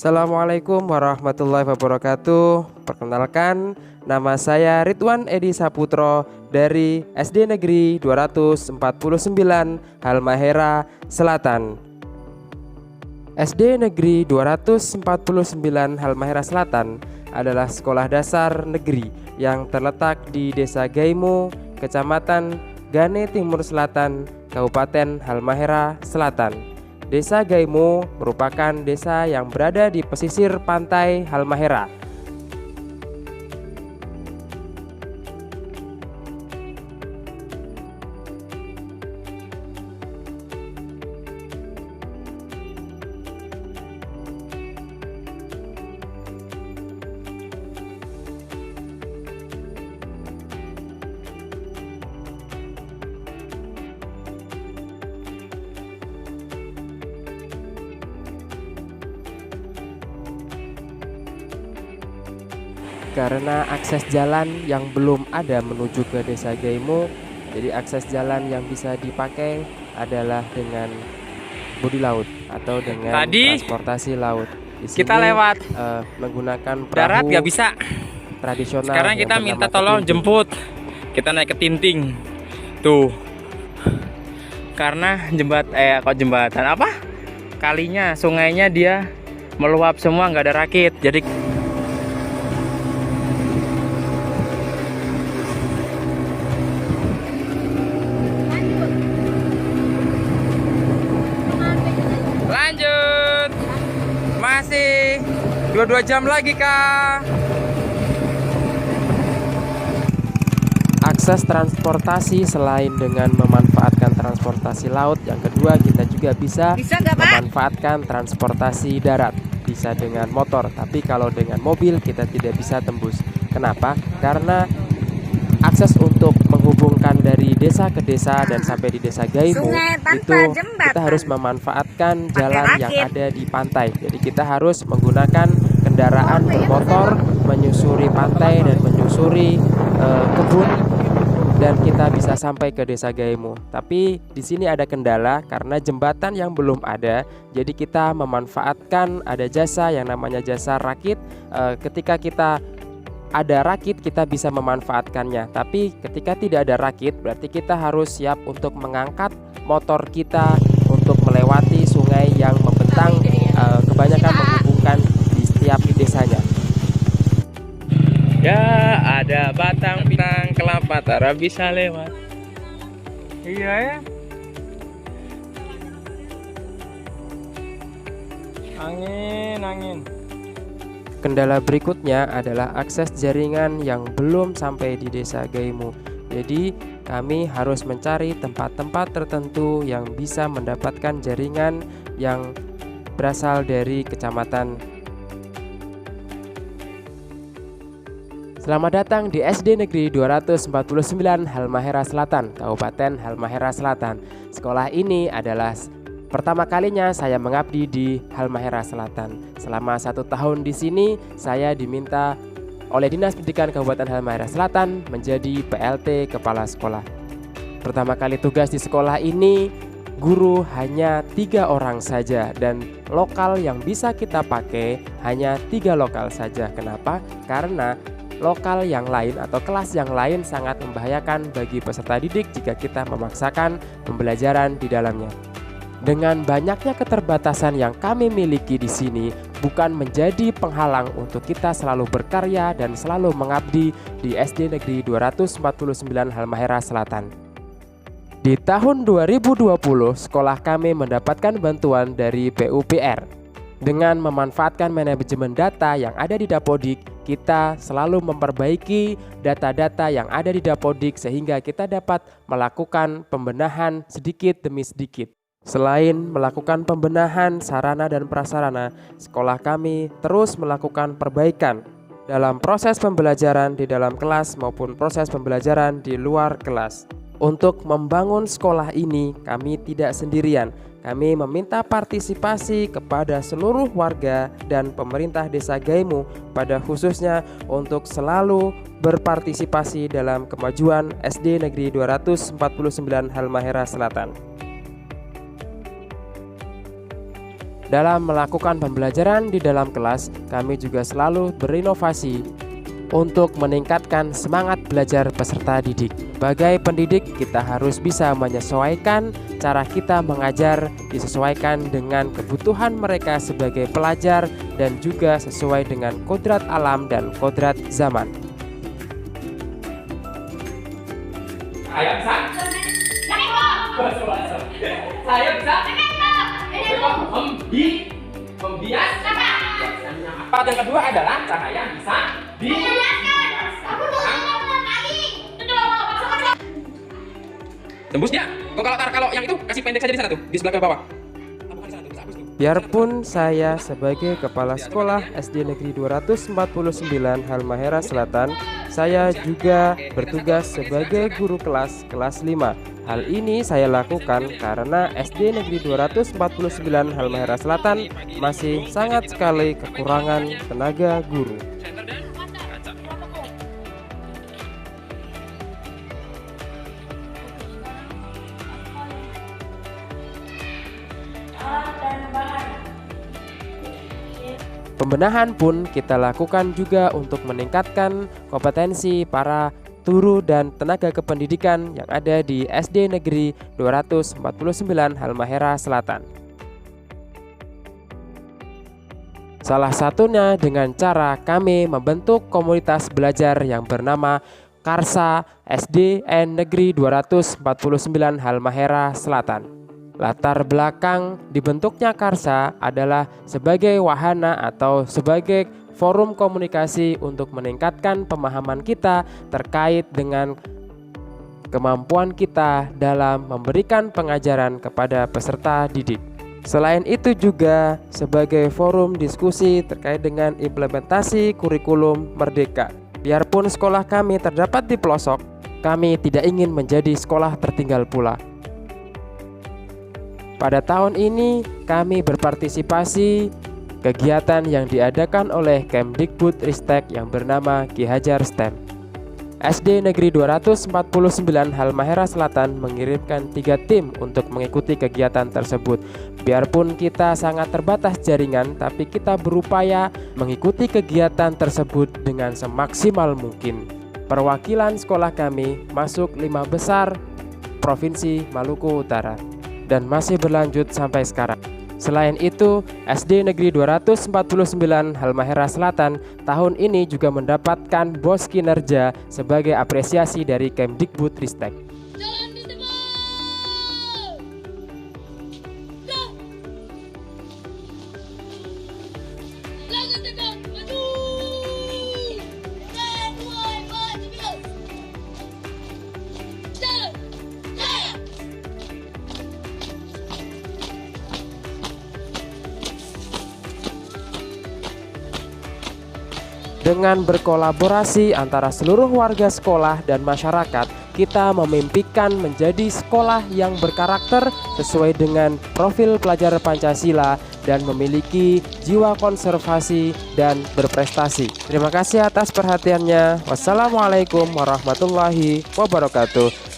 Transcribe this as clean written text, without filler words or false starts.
Assalamualaikum warahmatullahi wabarakatuh. Perkenalkan, nama saya Ridwan Edi Saputro dari SD Negeri 249 Halmahera Selatan. SD Negeri 249 Halmahera Selatan adalah sekolah dasar negeri yang terletak di Desa Gaimo, Kecamatan Gane Timur Selatan, Kabupaten Halmahera Selatan. Desa Gaimo merupakan desa yang berada di pesisir pantai Halmahera. Karena akses jalan yang belum ada menuju ke Desa Gaimo, jadi akses jalan yang bisa dipakai adalah dengan bodi laut atau dengan transportasi laut. Di sini, kita lewat menggunakan perahu darat nggak bisa. Tradisional. Sekarang kita minta tolong jemput. Kita naik ke Tinting. Tuh. Karena jembatan apa? Kalinya, sungainya dia meluap semua, nggak ada rakit. Jadi masih 22 jam lagi, Kak. Akses transportasi selain dengan memanfaatkan transportasi laut, yang kedua kita juga bisa memanfaatkan transportasi darat. Bisa dengan motor, tapi kalau dengan mobil kita tidak bisa tembus. Kenapa? Karena akses untuk menghubungkan dari desa ke desa dan sampai di Desa Gaimo itu kita harus memanfaatkan jalan yang ada di pantai. Jadi kita harus menggunakan kendaraan bermotor menyusuri pantai dan menyusuri kebun dan kita bisa sampai ke Desa Gaimo. Tapi di sini ada kendala karena jembatan yang belum ada. Jadi kita memanfaatkan ada jasa yang namanya jasa rakit. Ketika kita ada rakit kita bisa memanfaatkannya, tapi ketika tidak ada rakit berarti kita harus siap untuk mengangkat motor kita untuk melewati sungai yang membentang, kebanyakan menghubungkan di setiap desanya. Ya, ada batang pinang kelapa tara bisa lewat. Iya ya. Angin. Kendala berikutnya adalah akses jaringan yang belum sampai di Desa Gaimo. Jadi kami harus mencari tempat-tempat tertentu yang bisa mendapatkan jaringan yang berasal dari kecamatan. Selamat datang di SD Negeri 249 Halmahera Selatan, Kabupaten Halmahera Selatan. Sekolah ini adalah pertama kalinya saya mengabdi di Halmahera Selatan. Selama 1 tahun di sini, saya diminta oleh Dinas Pendidikan Kabupaten Halmahera Selatan menjadi PLT Kepala Sekolah. Pertama kali tugas di sekolah ini, guru hanya 3 orang saja dan lokal yang bisa kita pakai hanya 3 lokal saja. Kenapa? Karena lokal yang lain atau kelas yang lain sangat membahayakan bagi peserta didik jika kita memaksakan pembelajaran di dalamnya. Dengan banyaknya keterbatasan yang kami miliki di sini bukan menjadi penghalang untuk kita selalu berkarya dan selalu mengabdi di SD Negeri 249 Halmahera Selatan. Di tahun 2020, sekolah kami mendapatkan bantuan dari PUPR. Dengan memanfaatkan manajemen data yang ada di Dapodik, kita selalu memperbaiki data-data yang ada di Dapodik sehingga kita dapat melakukan pembenahan sedikit demi sedikit. Selain melakukan pembenahan sarana dan prasarana, sekolah kami terus melakukan perbaikan dalam proses pembelajaran di dalam kelas maupun proses pembelajaran di luar kelas. Untuk membangun sekolah ini, kami tidak sendirian. Kami meminta partisipasi kepada seluruh warga dan pemerintah Desa Gaimo pada khususnya untuk selalu berpartisipasi dalam kemajuan SD Negeri 249 Halmahera Selatan. Dalam melakukan pembelajaran di dalam kelas, kami juga selalu berinovasi untuk meningkatkan semangat belajar peserta didik. Sebagai pendidik, kita harus bisa menyesuaikan cara kita mengajar, disesuaikan dengan kebutuhan mereka sebagai pelajar dan juga sesuai dengan kodrat alam dan kodrat zaman. Saya bisa. Saya bisa. Membias. Part yang kedua adalah cahaya bisa tembus dia. Kalau yang itu kasih pendek saja di sana tuh, di sebelah ke bawah. Biarpun saya sebagai kepala sekolah SD Negeri 249 Halmahera Selatan, saya juga bertugas sebagai guru kelas 5. Hal ini saya lakukan karena SD Negeri 249 Halmahera Selatan masih sangat sekali kekurangan tenaga guru. Pembenahan pun kita lakukan juga untuk meningkatkan kompetensi para guru dan tenaga kependidikan yang ada di SD Negeri 249 Halmahera Selatan. Salah satunya dengan cara kami membentuk komunitas belajar yang bernama Karsa SDN Negeri 249 Halmahera Selatan. Latar belakang dibentuknya Karsa adalah sebagai wahana atau sebagai forum komunikasi untuk meningkatkan pemahaman kita terkait dengan kemampuan kita dalam memberikan pengajaran kepada peserta didik. Selain itu juga sebagai forum diskusi terkait dengan implementasi kurikulum Merdeka. Biarpun sekolah kami terdapat di pelosok, kami tidak ingin menjadi sekolah tertinggal pula. Pada tahun ini kami berpartisipasi kegiatan yang diadakan oleh Kemdikbudristek yang bernama Ki Hajar STEM. SD Negeri 249 Halmahera Selatan mengirimkan 3 tim untuk mengikuti kegiatan tersebut. Biarpun kita sangat terbatas jaringan, tapi kita berupaya mengikuti kegiatan tersebut dengan semaksimal mungkin. Perwakilan sekolah kami masuk 5 besar Provinsi Maluku Utara dan masih berlanjut sampai sekarang. Selain itu, SD Negeri 249 Halmahera Selatan tahun ini juga mendapatkan BOS kinerja sebagai apresiasi dari Kemdikbudristek. Dengan berkolaborasi antara seluruh warga sekolah dan masyarakat, kita memimpikan menjadi sekolah yang berkarakter sesuai dengan profil pelajar Pancasila dan memiliki jiwa konservasi dan berprestasi. Terima kasih atas perhatiannya. Wassalamualaikum warahmatullahi wabarakatuh.